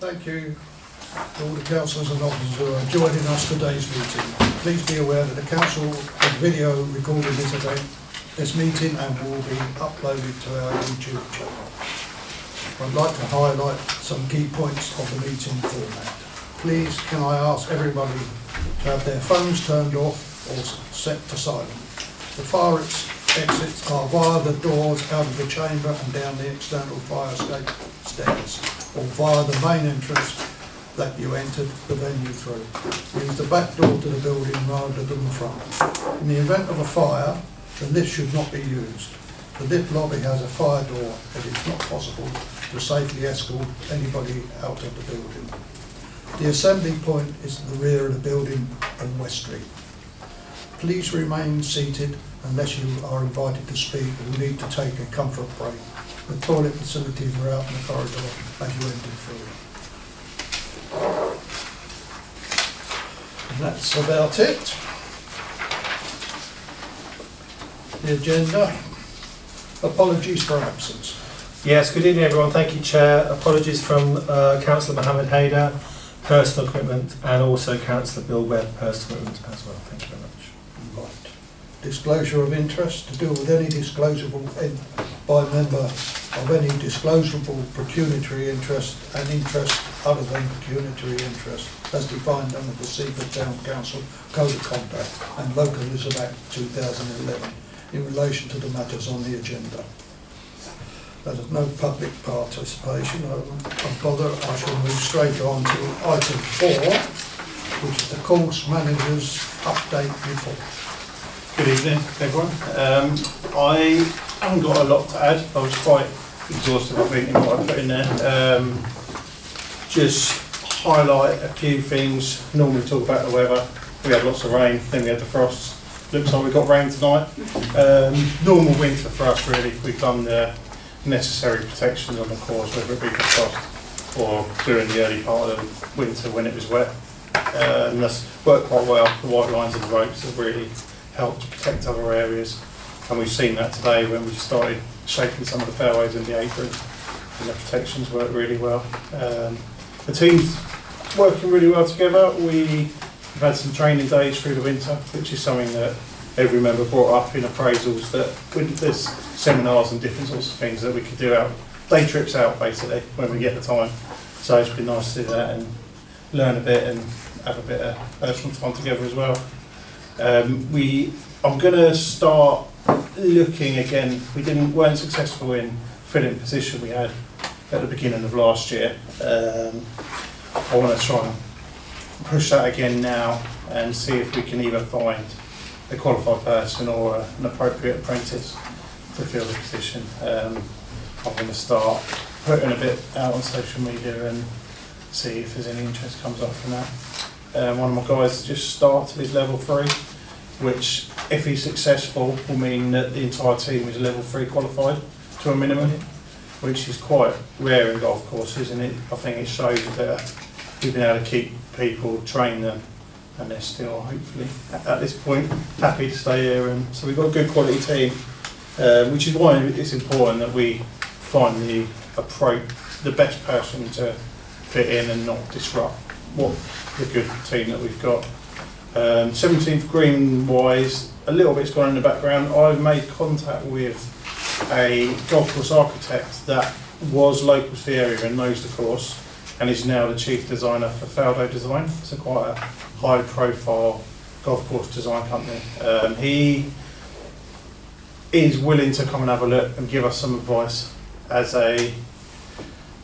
Thank you to all the councillors and officers who are joining us today's meeting. Please be aware that the council has video recording this meeting and will be uploaded to our YouTube channel. I'd like to highlight some key points of the meeting format. Please can I ask everybody to have their phones turned off or set to silent. The fire exits are via the doors out of the chamber and down the external fire escape stairs, or via the main entrance that you entered the venue through. Use the back door to the building rather than the front. In the event of a fire, the lift should not be used. The lift lobby has a fire door and it's not possible to safely escort anybody out of the building. The assembly point is at the rear of the building on West Street. Please remain seated unless you are invited to speak or need to take a comfort break. The toilet facilities are out in the corridor as you enter through. And that's about it. The agenda. Apologies for absence. Yes, good evening everyone. Thank you, Chair. Apologies from Councillor Mohammed Haider, personal equipment, and also Councillor Bill Webb, personal equipment as well. Thank you very much. Right. Disclosure of interest to deal with any disclosable by member of any disclosable pecuniary interest and interest other than pecuniary interest as defined under the Seaford Town Council Code of Conduct and Localism Act 2011 in relation to the matters on the agenda. There's no public participation. I won't bother. I shall move straight on to item 4, which is the course manager's update report. Good evening, everyone. I haven't got a lot to add. I was quite exhausted, I think, in what I put in there. Just highlight a few things. Normally talk about the weather. We had lots of rain, then we had the frost. Looks like we got rain tonight. Normal winter for us, really. We've done the necessary protections on the course, whether it be for frost or during the early part of the winter when it was wet. And that's worked quite well. The white lines and the ropes have really helped protect other areas, and we've seen that today when we started shaping some of the fairways in the apron, and the protections worked really well. The team's working really well together. We've had some training days through the winter, which is something that every member brought up in appraisals, that there's seminars and different sorts of things that we could do out, day trips out basically, when we get the time. So it's been nice to do that and learn a bit and have a bit of personal time together as well. I'm going to start looking again. We weren't successful in filling the position we had at the beginning of last year. I want to try and push that again now and see if we can either find a qualified person or an appropriate apprentice to fill the position. I'm going to start putting a bit out on social media and see if there's any interest comes up from that. One of my guys just started his level 3, which, if he's successful, will mean that the entire team is level 3 qualified to a minimum, which is quite rare in golf courses, and I think it shows that we've been able to keep people, train them, and they're still, hopefully, at this point, happy to stay here. And so we've got a good quality team, which is why it's important that we find the best person to fit in and not disrupt the good team that we've got. 17th green wise, a little bit's gone in the background. I've made contact with a golf course architect that was local to the area and knows the course, and is now the chief designer for Faldo Design. It's quite a high profile golf course design company. He is willing to come and have a look and give us some advice as a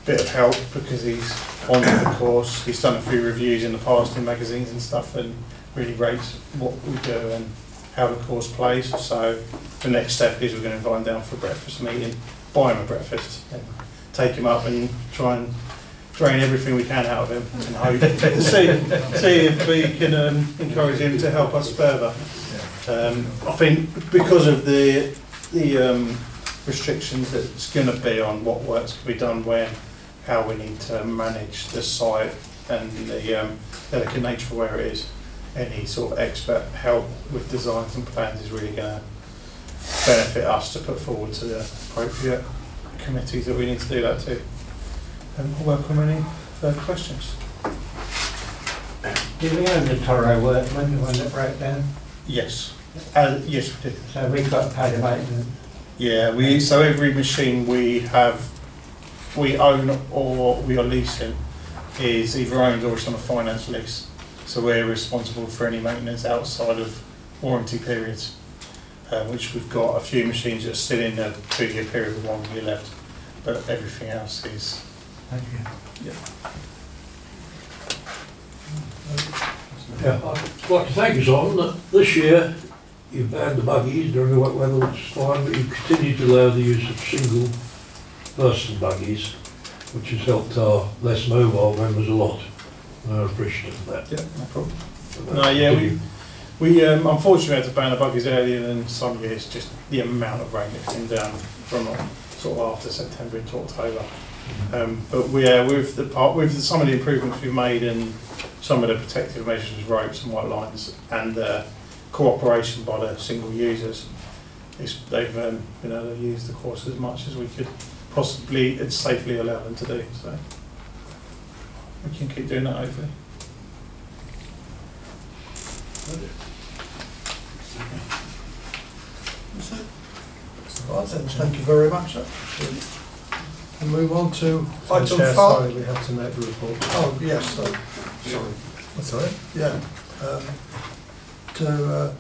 bit of help, because he's fond of the course. He's done a few reviews in the past in magazines and stuff and really rates what we do and how the course plays. So the next step is we're going to invite him down for a breakfast meeting, buy him a breakfast and take him up and try and drain everything we can out of him and hope to see if we can encourage him to help us further. I think because of the restrictions that's going to be on what works can be done when, how we need to manage the site and the delicate nature of where it is, any sort of expert help with designs and plans is really going to benefit us to put forward to the appropriate committees that we need to do that to. Welcome any further questions? Did we own the Toro workman, the one that broke down? Yes. Yes, we did. So we've got to pay the maintenance. Yeah, so every machine we own or we are leasing is either owned or it's on a finance lease. So we're responsible for any maintenance outside of warranty periods, which we've got a few machines that are still in a 2-year period with 1 year left, but everything else is. Thank you. Yeah. Yeah, I'd like to thank you, Simon, that this year you've banned the buggies during the wet weather, which is fine, but you continue to allow the use of single person buggies, which has helped our less mobile members a lot. I appreciate that. Yeah, no problem. No, yeah, we unfortunately had to ban the buggies earlier than some years, just the amount of rain that came down from sort of after September into October. But with some of the improvements we've made and some of the protective measures with ropes and white lines and cooperation by the single users, they've been able to use the course as much as we could possibly and safely allow them to do. So we can keep doing that hopefully. Right then, thank you very much, sir. And move on to item Chair, 5. sorry, we have to note the report. Oh, yes, sorry. That's all right. Yeah. To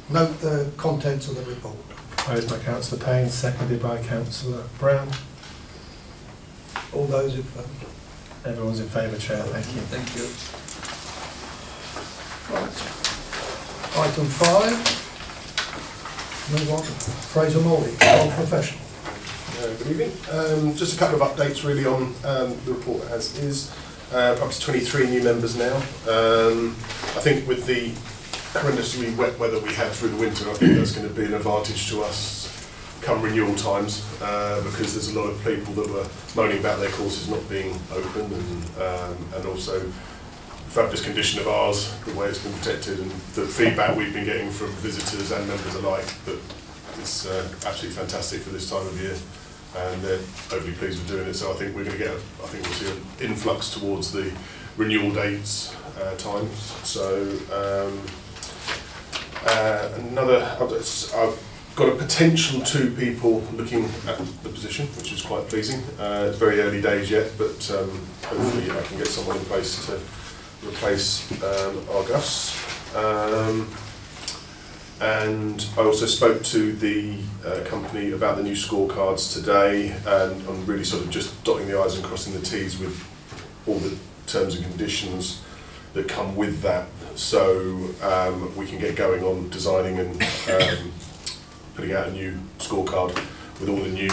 note the contents of the report. Proposed by Councillor Payne, seconded by Councillor Brown. All those in favour? Everyone's in favour, Chair, thank you. Thank you. Right. Item 5. Move on to Fraser Morley, non-professional. Good evening. Just a couple of updates really on the report as is. Up to 23 new members now. I think with the horrendously wet weather we had through the winter, I think that's going to be an advantage to us come renewal times, because there's a lot of people that were moaning about their courses not being open, and also the fabulous condition of ours, the way it's been protected, and the feedback we've been getting from visitors and members alike that it's absolutely fantastic for this time of year, and they're overly pleased with doing it. So I think we're going to get, I think we'll see an influx towards the renewal dates times. So I've got a potential 2 people looking at the position, which is quite pleasing. It's very early days yet, but hopefully I can get someone in place to replace Argus. And I also spoke to the company about the new scorecards today, and I'm really sort of just dotting the I's and crossing the T's with all the terms and conditions that come with that, so we can get going on designing and putting out a new scorecard with all the new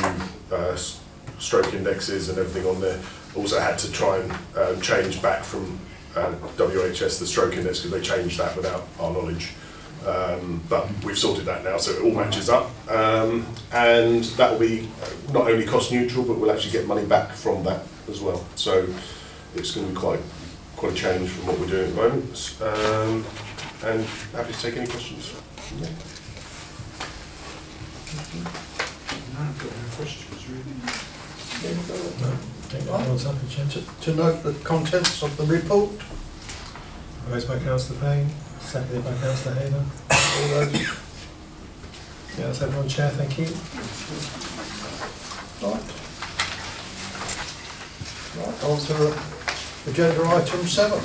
stroke indexes and everything on there. Also had to try and change back from WHS the stroke index, because they changed that without our knowledge. But we've sorted that now, so it all matches up, and that will be not only cost neutral, but we'll actually get money back from that as well. So it's going to be quite a change from what we're doing at the moment, and happy to take any questions. Yeah. I've got no questions really. Everyone's happy, Chair. To note the contents of the report. Proposed by Councillor Payne, seconded by Councillor Hayner. All those. Yeah, that's everyone, Chair, thank you. Right. Right, on to agenda item 7.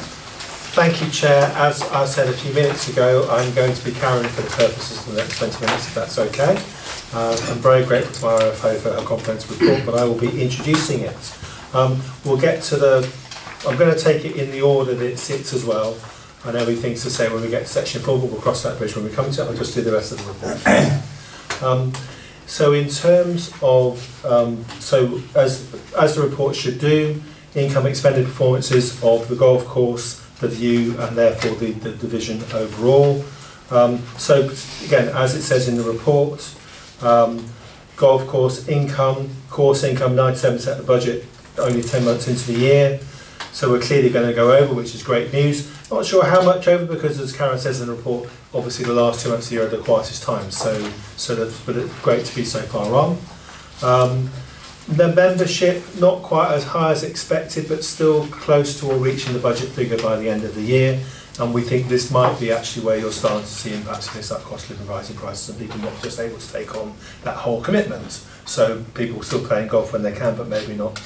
Thank you, Chair. As I said a few minutes ago, I'm going to be carrying for the purposes of the next 20 minutes, if that's okay. I'm very grateful to my RFO for her comprehensive report, but I will be introducing it. We'll get to the... I'm going to take it in the order that it sits as well. I know everything's to say when we get to section 4, but we'll cross that bridge when we come to it. I'll just do the rest of the report. So in terms of... so as the report should do, income expended performances of the golf course, the view, and therefore the division overall. So again, as it says in the report, golf course income 97% of the budget, only 10 months into the year. So we're clearly going to go over, which is great news. Not sure how much over, because as Karen says in the report, obviously the last 2 months of the year are the quietest times. But it's great to be so far on. The membership, not quite as high as expected, but still close to or reaching the budget figure by the end of the year. And we think this might be actually where you're starting to see impacts of things like cost of living, rising prices, and people not just able to take on that whole commitment. So people still playing golf when they can, but maybe not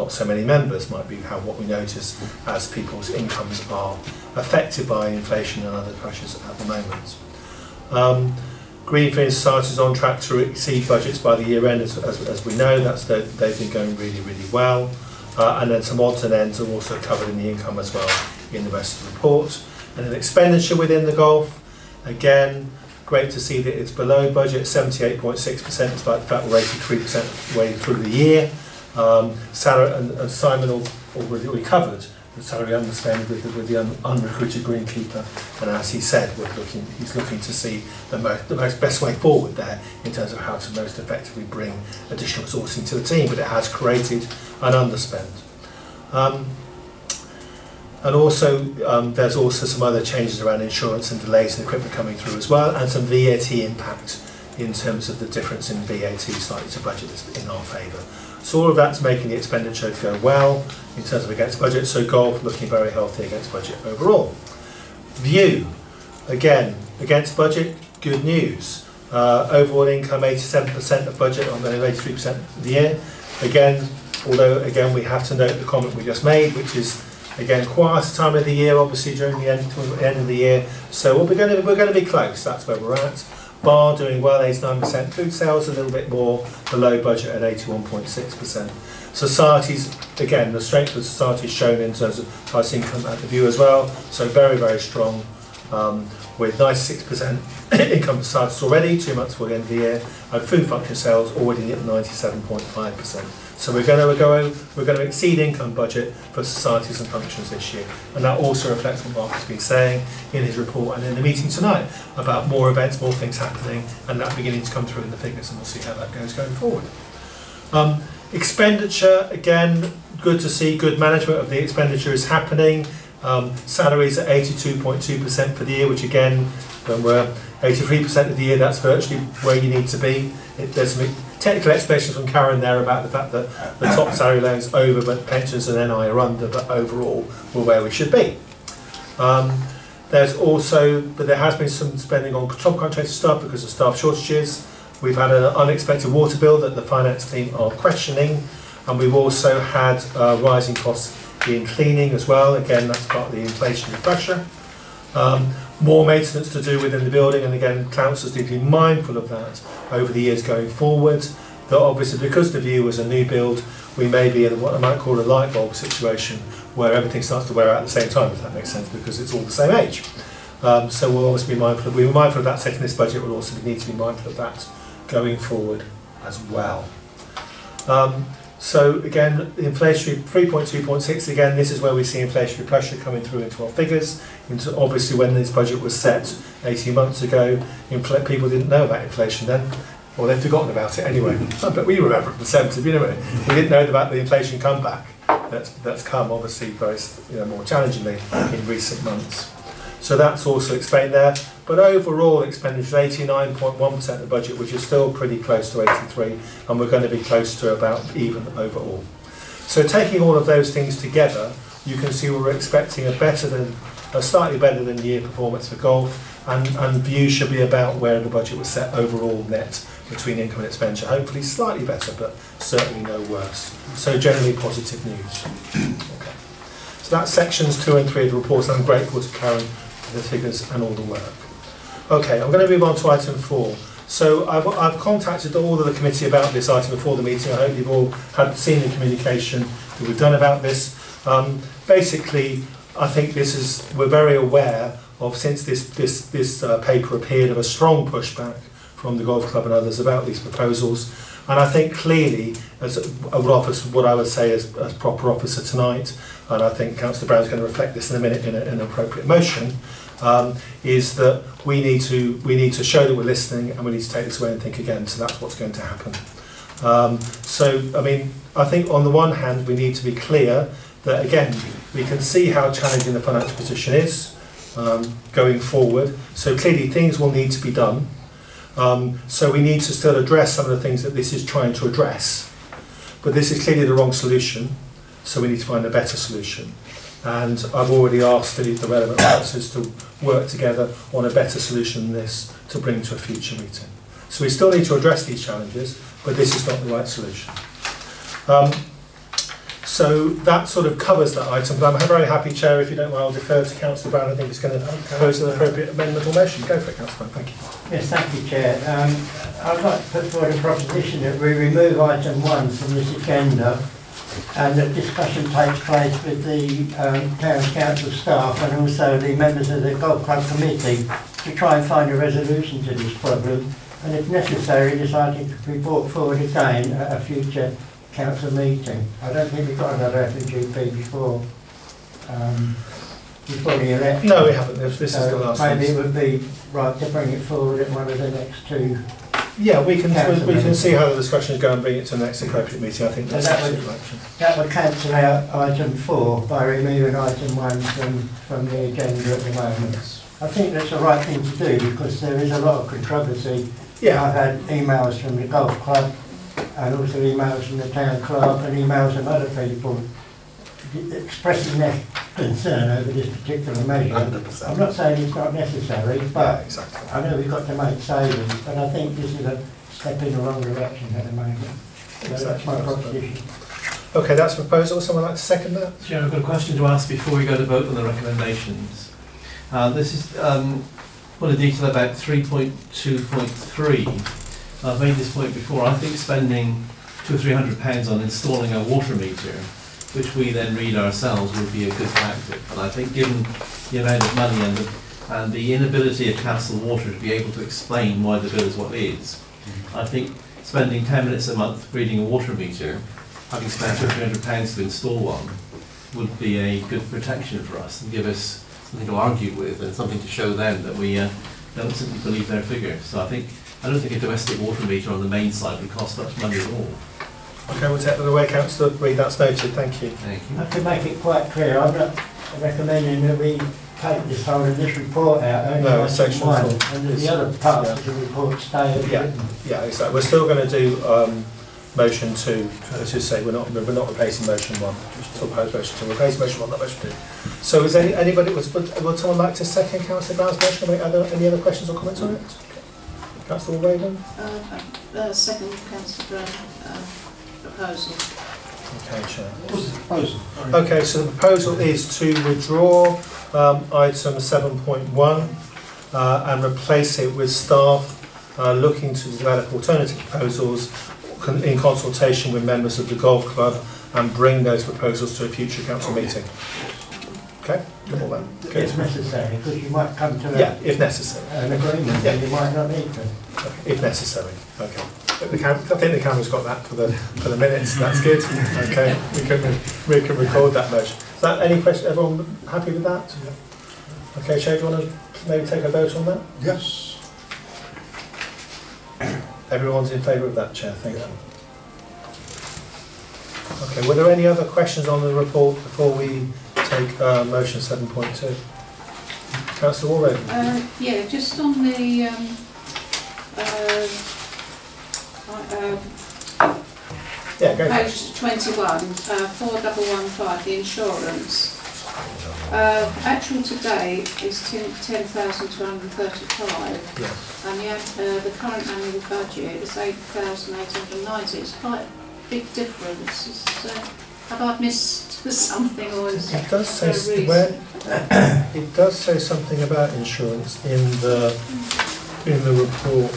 so many members might be what we notice as people's incomes are affected by inflation and other pressures at the moment. Green Finish Society is on track to exceed budgets by the year end, as we know. They've been going really, really well. And then some odds and ends are also covered in the income as well in the rest of the report. And then expenditure within the golf, again, great to see that it's below budget, 78.6%, despite the fact we're 83% way through the year. Salary, and Simon already covered the salary underspend with the unrecruited greenkeeper, and as he said, he's looking to see the best way forward there in terms of how to most effectively bring additional resourcing to the team, but it has created an underspend. And also, there's also some other changes around insurance and delays in equipment coming through as well, and some VAT impact in terms of the difference in VAT slightly to budget that's in our favour. So all of that's making the expenditure go well in terms of against budget, so golf looking very healthy against budget overall. View, again, against budget, good news. Overall income 87% of budget on the 83% of the year. Again, although again we have to note the comment we just made, which is again quieter time of the year, obviously during the end of the year. So we're going to be close. That's where we're at. Bar doing well, 89%. Food sales a little bit more below budget at 81.6%. Societies, again, the strength of society is shown in terms of price income at the View as well. So very, very strong, with 96% income for societies already, 2 months before the end of the year, and food function sales already at 97.5%. So we're going to exceed income budget for societies and functions this year, and that also reflects what Mark has been saying in his report and in the meeting tonight about more events, more things happening, and that beginning to come through in the figures, and we'll see how that goes going forward. Expenditure, again, good to see good management of the expenditure is happening. Salaries at 82.2% for the year, which again, when we're 83% of the year, that's virtually where you need to be. There's some technical explanations from Karen there about the fact that the top salary loans over, but pensions and NI are under, but overall we're where we should be. There's also, but there has been some spending on subcontracted staff because of staff shortages. We've had an unexpected water bill that the finance team are questioning, and we've also had rising costs in cleaning as well. Again, that's part of the inflationary pressure. More maintenance to do within the building, and again, councils need to be mindful of that over the years going forward. That obviously, because the View was a new build, we may be in what I might call a light bulb situation, where everything starts to wear out at the same time, if that makes sense, because it's all the same age. So we'll always be mindful. We were mindful of that setting this budget. We'll also need to be mindful of that going forward as well. So again, inflationary 3.2.6, again, this is where we see inflationary pressure coming through into our figures. Obviously, when this budget was set 18 months ago, people didn't know about inflation then, or they'd forgotten about it anyway. But we remember from the 70s, you know, we didn't know about the inflation comeback that's come, obviously, very more challengingly in recent months. So that's also explained there. But overall expenditure 89.1% of the budget, which is still pretty close to 83, and we're going to be close to about even overall. So taking all of those things together, you can see we're expecting a slightly better than year performance for golf, and View should be about where the budget was set overall net between income and expenditure. Hopefully slightly better, but certainly no worse. So generally positive news. Okay. So that's sections 2 and 3 of the report, and I'm grateful to Karen for the figures and all the work. Okay, I'm going to move on to item 4. So I've contacted all of the committee about this item before the meeting. I hope you've all seen the communication that we've done about this. Basically, I think we're very aware of, since this paper appeared, of a strong pushback from the golf club and others about these proposals. And I think clearly, as what I would say as proper officer tonight, and I think Councillor Brown's going to reflect this in a minute in an appropriate motion, is that we need to show that we're listening, and we need to take this away and think again. So that's what's going to happen. So I mean, I think on the one hand we need to be clear that again we can see how challenging the financial position is going forward. So clearly things will need to be done. So we need to still address some of the things that this is trying to address. But this is clearly the wrong solution, so we need to find a better solution. And I've already asked the relevant officers to work together on a better solution than this to bring to a future meeting. So we still need to address these challenges, but this is not the right solution. So that sort of covers that item, but I'm very happy, Chair, if you don't mind, I'll defer to Councillor Brown. I think it's going to propose an appropriate amendment or motion. Go for it, Councillor Brown. Thank you. Yes, thank you, Chair. I'd like to put forward a proposition that we remove item 1 from this agenda and that discussion takes place with the Town Council staff and also the members of the Golf Club Committee to try and find a resolution to this problem, and if necessary, this item could be brought forward again at a future council meeting. I don't think we've got another F&GP before the election. No, we haven't. This is the last one. Maybe it would be right to bring it forward at one of the next 2. Yeah, we can see how the discussions go and bring it to the next appropriate meeting. I think that's absolutely right. That would cancel out item 4 by removing item 1 from the agenda at the moment. I think that's the right thing to do because there is a lot of controversy. Yeah. I've had emails from the golf club and also emails from the town clerk and emails from other people expressing their concern over this particular measure. 100%. I'm not saying it's not necessary, but Yeah, exactly. I know we've got to make savings, but I think this is a step in the wrong direction at the moment. So that's my proposition. Okay, that's a proposal. Someone like to second that? Chair, I've got a question to ask before we go to vote on the recommendations. This is more in detail about 3.2.3. I've made this point before. I think spending £200 or £300 on installing a water meter, which we then read ourselves, would be a good tactic. And I think given the amount of money and the inability of Castle Water to be able to explain why the bill is what it is, I think spending 10 minutes a month reading a water meter, having spent £200 or £300 to install one, would be a good protection for us and give us something to argue with and something to show them that we don't simply believe their figures. So I don't think a domestic water meter on the main side would cost much money at all. Okay, we'll take that away, Councillor Reid. That's noted. Thank you. Thank you. I can make it quite clear, I'm not recommending that we take this whole of this report out, only No, item section 1, 4. and that the other parts of the report stay as Yeah. written. Yeah, exactly. We're still going to do motion 2. As you say, we're not replacing motion 1. Just propose motion 2. Replace motion 1, not motion 2. So, is anybody would someone like to second Councillor Brown's motion? Any other questions or comments on it? Okay. Councillor Raven? Second Councillor Brown proposal. Okay, Chair. What was the proposal? Okay, so the proposal is to withdraw item 7.1 and replace it with staff looking to develop alternative proposals in consultation with members of the golf club and bring those proposals to a future council meeting. Okay, come on then. Okay. If necessary, because you might come to Yeah, if necessary. an agreement, Yeah. and you might not need to. Okay, if necessary. Okay. I think the camera's got that for the minutes. That's good. Okay, we can record that motion. Is that any question? Everyone happy with that? Okay, Chair, do you want to maybe take a vote on that? Yes. Everyone's in favour of that, Chair. Thank you. Okay. Were there any other questions on the report before we take motion 7.2? Councillor Warren. Yeah, just on the Yeah, go for it. page 21, 4115, the insurance. Actual today is 10,235, Yes. and the current annual budget is 8,890. It's quite a big difference. Have I missed something, or is It does there a say reason? it does say something about insurance in the report.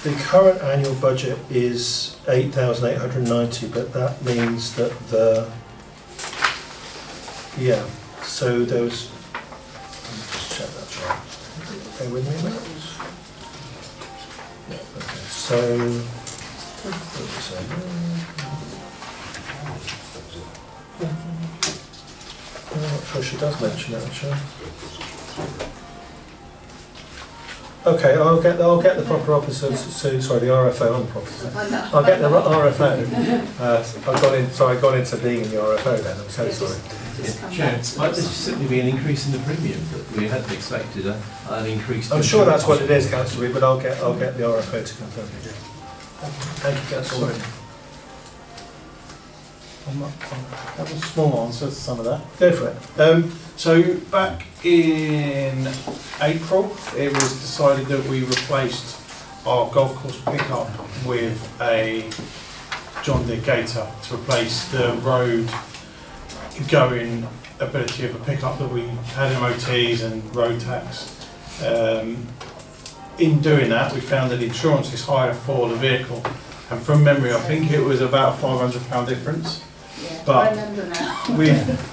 The current annual budget is 8,890, but that means that so there was, let me just check that chart. Bear with me a minute. Yeah, okay, so, what did it say? I'm not sure she does mention it actually. Okay, I'll get the proper officer to, sorry, the RFO, I'm the proper officer. I'll get the RFO. I've gone into being in the RFO then, I'm so sorry. just come Chair, back to might this us. simply be an increase in the premium that we hadn't expected an increase? I'm sure that's what it is, Councillor Reid, but I'll get the RFO to confirm it. Thank you, Councillor Reid. That was a small answer to some of that. Go for it. So back in April, it was decided that we replaced our golf course pickup with a John Deere Gator to replace the road going ability of a pickup that we had MOTs and road tax. In doing that, we found that the insurance is higher for the vehicle, and from memory, I think it was about a £500 difference. Yeah, but I remember now.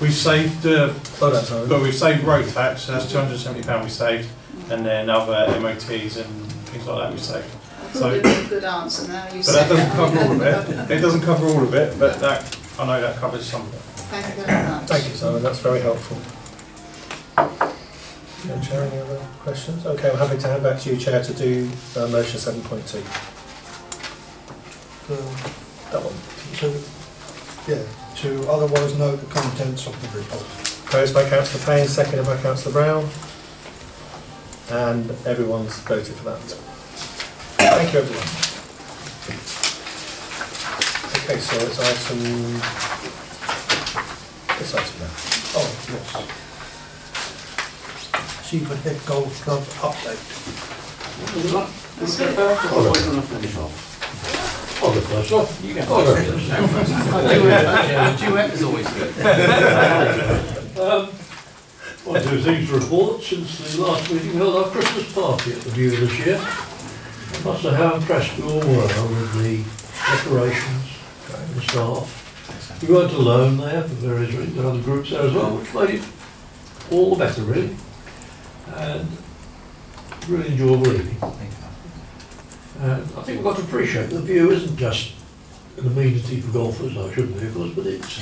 We've saved Well, we've saved road tax, so that's £270 we saved, and then other MOTs and things like that we saved. I thought it was a good answer now. You But said that doesn't cover all of it. It doesn't cover all of it, but that I know that covers some of it. Thank you very much. Thank you, Simon, that's very helpful. Chair, any other questions? Okay, I'm happy to hand back to you, Chair, to do motion 7.2. That one. To otherwise note the contents of the report. Proposed by Councillor Payne, seconded by Councillor Brown. And everyone's voted for that. Thank you, everyone. Okay, so it's this item now. Oh, yes. Seaford Head Golf Club update. That's it. I'll go first off. You go I'll go first. Duet is always good. One or two things to report since the last meeting. We held our Christmas party at the View this year. I must say how impressed we all were with the decorations and the staff. We weren't alone there for various reasons. There were other groups there as well, which made it all the better really. And really enjoyable evening. And I think we've got to appreciate that the View isn't just an amenity for golfers, I shouldn't be, of course, but it's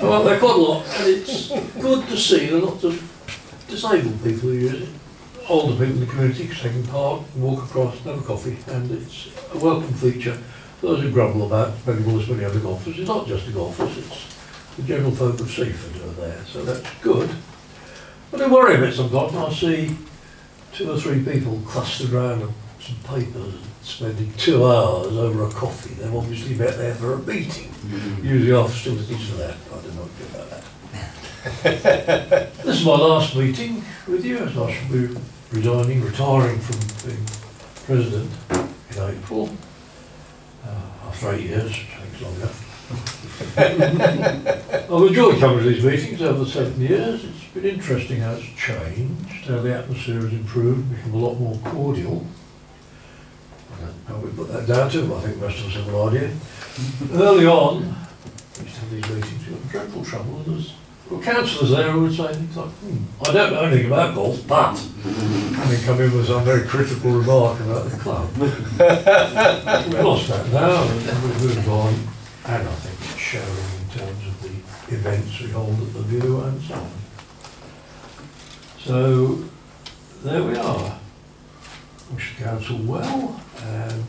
well, they're quite a lot, and it's good to see there are lots of disabled people who use it, older people in the community who can park, walk across, have a coffee, and it's a welcome feature for those who grumble about spending all this money on the golfers. It's not just the golfers, it's the general folk of Seaford who are there, so that's good. But I worry a bit sometimes when I see 2 or 3 people clustered around on some papers and spending 2 hours over a coffee. They've obviously met there for a meeting, using our facilities for that. I don't know what to do about that. This is my last meeting with you, as I shall be retiring from being president in April, after 8 years, which I think is long enough. I've enjoyed coming to these meetings over the 7 years. It's been interesting how it's changed, how the atmosphere has improved, become a lot more cordial. I don't know how we put that down to, but I think most of us have an idea. Early on, we used to have these meetings, we got in dreadful trouble, and there were councillors there who would say things like, I don't know anything about golf, but, and then come in with some very critical remark about the club. We've lost that now, and we've moved on. And I think it's showing in terms of the events we hold at the View and so on. So, there we are. Wish the council well and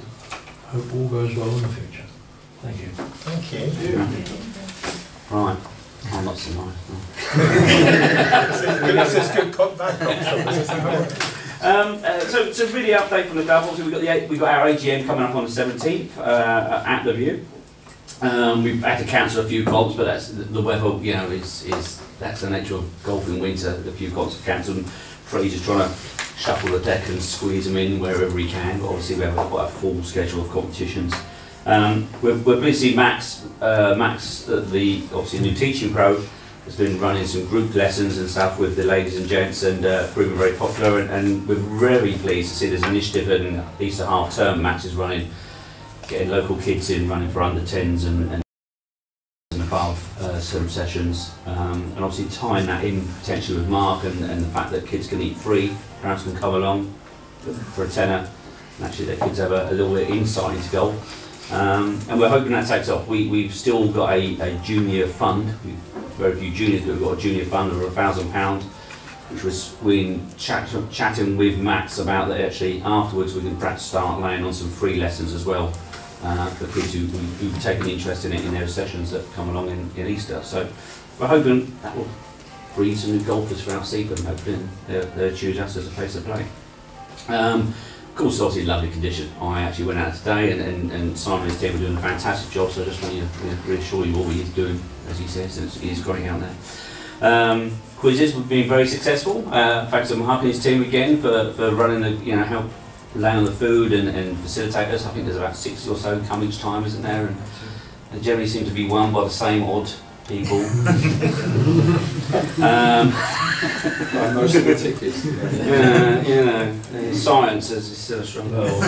hope all goes well in the future. Thank you. Thank you. Right. I'm not so nice. This is good back So really update from the club. Obviously we got our AGM coming up on the 17th at the View. We've had to cancel a few comps, but that's the weather. You know, is that's the nature of golf in winter. A few comps have cancelled. Freddie's just trying to shuffle the deck and squeeze them in wherever he can. But obviously we have quite a full schedule of competitions. We're pleased to see Max, the obviously new teaching pro, has been running some group lessons and stuff with the ladies and gents and proving very popular. And we're very pleased to see there's an initiative in Easter half term. Max is running, getting local kids in, running for under 10s and above some sessions, and obviously tying that in potentially with Mark and the fact that kids can eat free, parents can come along for a tenner, and actually their kids have a little bit of insight into golf, and we're hoping that takes off. We've still got a junior fund. We've very few juniors, but we've got a junior fund of £1,000, which was we chatting with Max about that actually afterwards we can perhaps start laying on some free lessons as well. for kids who've taken interest in it in their sessions that come along in Easter. So we're hoping that will breed some new golfers throughout Seaford, and hopefully they'll choose us as a place to play. Of course, obviously in lovely condition. I actually went out today, and Simon and his team are doing a fantastic job, so I just want to reassure you all he's doing, as he says, and he's great out there. Quizzes have been very successful. Thanks to Mark and his team again for running the, help lay on the food and facilitate us. I think there's about 60 or so come each time, isn't there? And they generally seem to be won by the same odd people. Most of the tickets. Science is still a strong hold.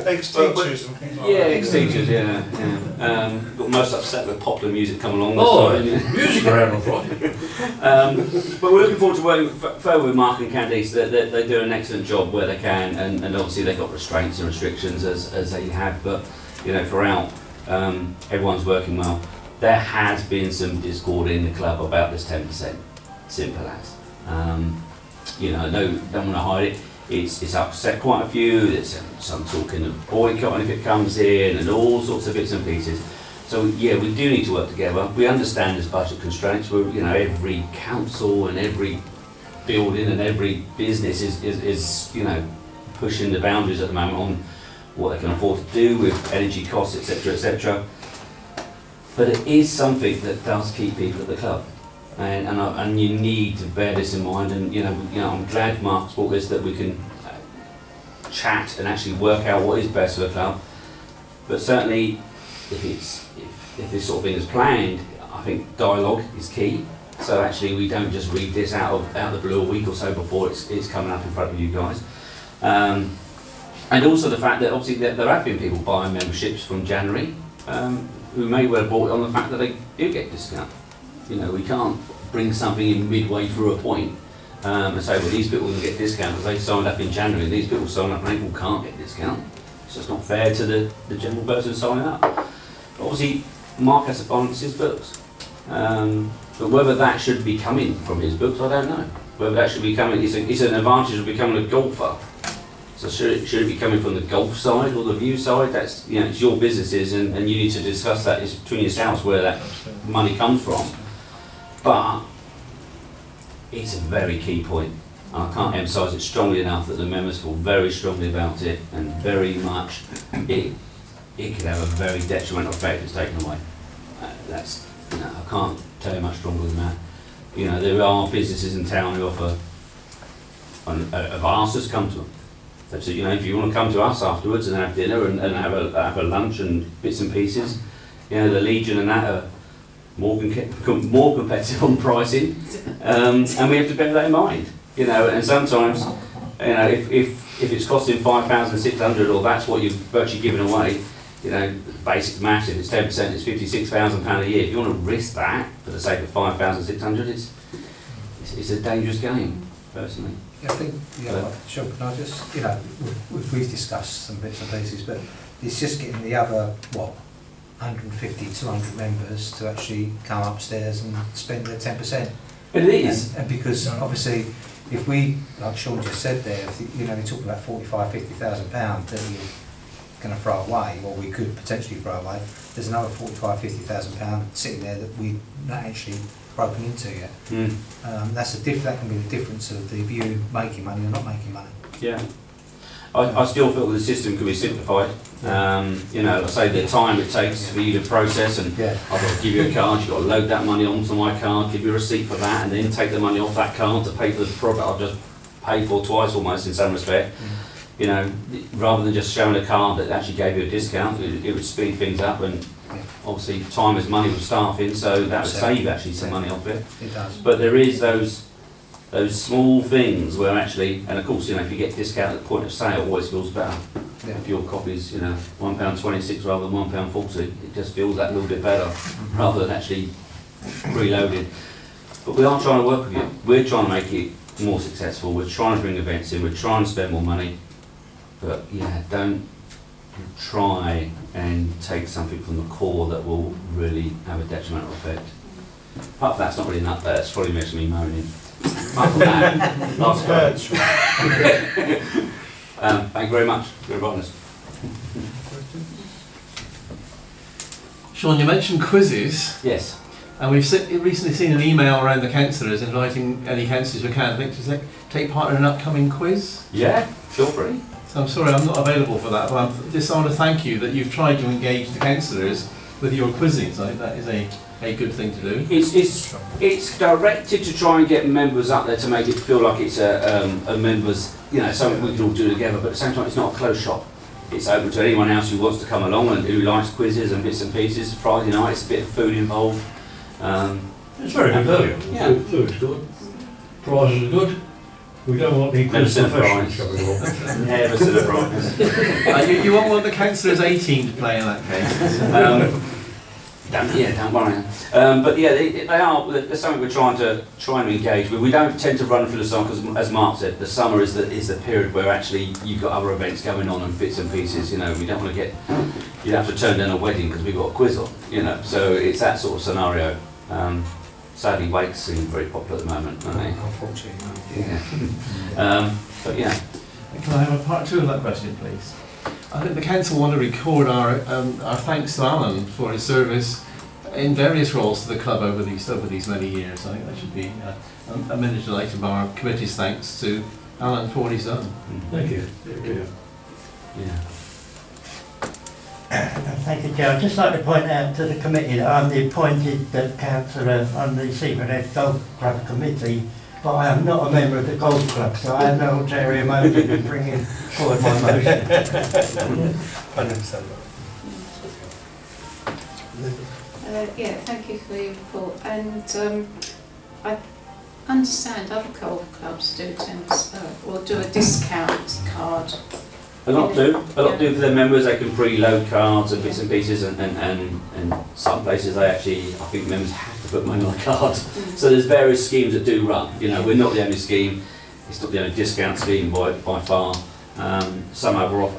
Ex-teachers and things like Yeah, that. ex-teachers, yeah. Got most upset with popular music come along. Oh, this time, music around on Friday. but we're looking forward to working further with Mark and Candice. They do an excellent job where they can, and obviously they've got restraints and restrictions as they have, but throughout everyone's working well. There has been some discord in the club about this 10%, simple as. I don't want to hide it. It's upset quite a few. There's some talking of boycotting if it comes in, and all sorts of bits and pieces. So yeah, we do need to work together. We understand there's budget constraints. We're, every council and every building and every business is pushing the boundaries at the moment on what they can afford to do with energy costs, etc., etc. But it is something that does keep people at the club, and you need to bear this in mind. And I'm glad Mark's brought this, that we can chat and actually work out what is best for the club. But certainly, if this sort of thing is planned, I think dialogue is key. So actually, we don't just read this out of the blue a week or so before it's coming up in front of you guys. And also the fact that obviously there have been people buying memberships from January who may well have bought it on the fact that they do get discount. We can't bring something in midway through a point and say, well, these people can get discount because they signed up in January, and these people signed up in April can't get discount. It's just not fair to the general person signing up. Obviously, Mark has to finance his books. But whether that should be coming from his books, I don't know. Whether that should be coming, it's an advantage of becoming a golfer. So should it be coming from the golf side or the view side? That's it's your businesses, and you need to discuss that between yourselves where that money comes from. But it's a very key point, and I can't emphasise it strongly enough that the members feel very strongly about it, and very much it could have a very detrimental effect if it's taken away. That's I can't tell you much stronger than that. There are businesses in town who offer have asked us to come to them. They've said, if you want to come to us afterwards and have dinner and have a lunch and bits and pieces, the Legion and that are more competitive on pricing, and we have to bear that in mind. And sometimes, if it's costing 5,600 or that's what you're virtually giving away, basic maths, if it's 10%, it's £56,000 a year. If you want to risk that for the sake of 5,600, it's a dangerous game, personally. I think, sure, can I just, we've discussed some bits and pieces, but it's just getting the other, 150, 200 members to actually come upstairs and spend their 10%. It is. And because obviously, if we, like Sean just said there, we talk about £45,000, £50,000 that we're going to throw away, or we could potentially throw away, there's another £45,000, £50,000 sitting there that we've not actually broken into yet. That can be the difference of the view making money or not making money. Yeah, I still feel the system could be simplified. I say the time it takes for you to process, and I've got to give you a card, you've got to load that money onto my card, give you a receipt for that, and then take the money off that card to pay for the product I've just paid for twice almost in some respect. Rather than just showing a card that actually gave you a discount, it would speed things up, and obviously time is money with staffing, so that would save actually some money off it. It does. But there is those small things where actually, and of course, if you get discount at the point of sale, it always feels better. If your coffee's, £1.26 rather than £1.40, it just feels that little bit better, rather than actually preloaded. But we are trying to work with you. We're trying to make it more successful. We're trying to bring events in. We're trying to spend more money. But don't try and take something from the core that will really have a detrimental effect. Apart from that's not really enough there, it's probably makes me moaning. Apart from that, last word. Thank you very much for your kindness. Sean, you mentioned quizzes, Yes. and we've recently seen an email around the councillors inviting any councillors who can, I think, to take part in an upcoming quiz. Yeah, feel free. So I'm sorry I'm not available for that, but I just want to thank you that you've tried to engage the councillors with your quizzings. I think that is a good thing to do. It's directed to try and get members up there to make it feel like it's a members, you know, something we can all do together, but at the same time it's not a closed shop. It's open to anyone else who wants to come along and who likes quizzes and bits and pieces. Friday night, it's a bit of food involved. It's very good value. Yeah. Food's good. Prices are good. We don't want the quiz professionals coming along. Never to the brightness. You won't want the councillors 18 to play in that case. Don't worry. But yeah, they are. There's something we're trying to engage with. We don't tend to run through the summer because, as Mark said, the summer is the period where actually you've got other events going on and bits and pieces. You know, we don't want to get. You'd have to turn down a wedding because we've got a quiz on. You know, so it's that sort of scenario. Sadly, wakes seem very popular at the moment, aren't they? Unfortunately, Yeah. But yeah. Can I have a part two of that question, please? I think the council want to record our thanks to Alan for his service in various roles to the club over these many years. I think that should be a minute of our committee's thanks to Alan for what he's done. Thank you. Yeah. Thank you, Joe. I'd just like to point out to the committee that I'm the appointed councillor on the Seaford Golf Club Committee, but I am not a member of the golf club, so I have no ulterior motive in bringing forward my motion. 100%. Yeah, thank you for your report. And I understand other golf clubs do or do a discount card. A lot do for their members. They can preload cards and bits and pieces, and some places they actually, I think members have to put money on a card. So there's various schemes that do run. You know, we're not the only scheme. It's not the only discount scheme by far. Some offer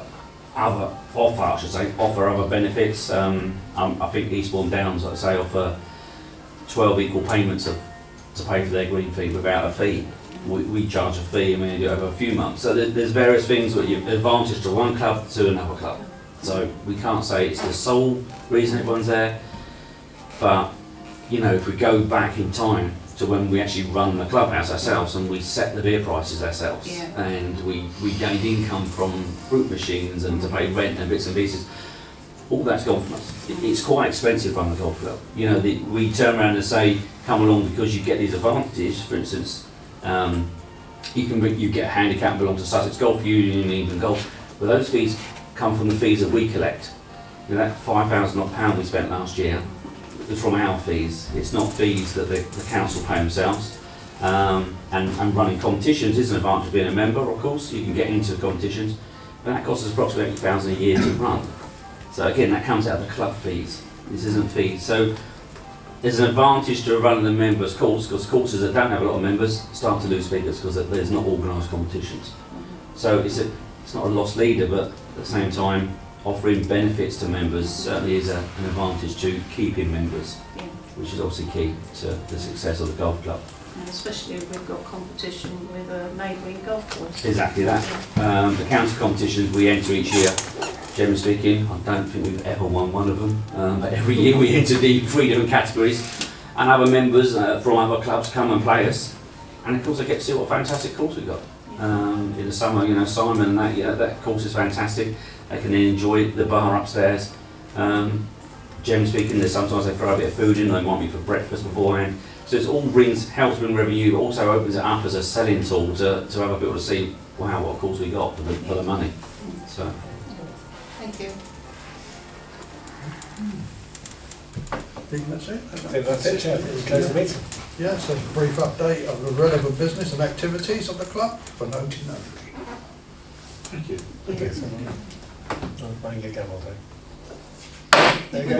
other benefits. I think Eastbourne Downs, like I say, offer 12 equal payments to pay for their green fee without a fee. We charge a fee and we do it over a few months. So there's various things that you advantage to one club to another club. So we can't say it's the sole reason everyone's there, but you know, if we go back in time to when we actually run the clubhouse ourselves and we set the beer prices ourselves, and we gained income from fruit machines and to pay rent and bits and pieces, all that's gone from us. It's quite expensive to run the golf club. You know, we turn around and say, come along because you get these advantages. For instance, you get a handicap and belong to Sussex Golf Union, England Golf, but those fees come from the fees that we collect. You know, that £5,000 we spent last year is from our fees. It's not fees that the council pay themselves. And running competitions is an advantage of being a member, of course. You can get into competitions, but that costs us approximately £80,000 a year to run. So again, that comes out of the club fees. This isn't fees. So there's an advantage to running the members' course, because courses that don't have a lot of members start to lose figures because there's not organised competitions. So it's not a lost leader, but at the same time, offering benefits to members certainly is an advantage to keeping members, which is obviously key to the success of the golf club. And especially if we've got competition with a neighbouring golf course. Exactly that. The council competitions we enter each year, generally speaking, I don't think we've ever won one of them, but every year we enter the 3 different categories, and other members from other clubs come and play us, and of course they get to see what a fantastic course we've got. In the summer, you know, Simon and that course is fantastic. They can enjoy the bar upstairs. Generally speaking, sometimes they throw a bit of food in, they want me for breakfast beforehand. So it all helps bring revenue, but also opens it up as a selling tool to other people to see, wow, what course we got for the money. So. Thank you. I think that's it. I think that's it, Chair. We close the meeting. Yeah, so a brief update of the relevant business and activities of the club for noting only. Thank you. Thank you. I'll bang your gavel, though. There you go.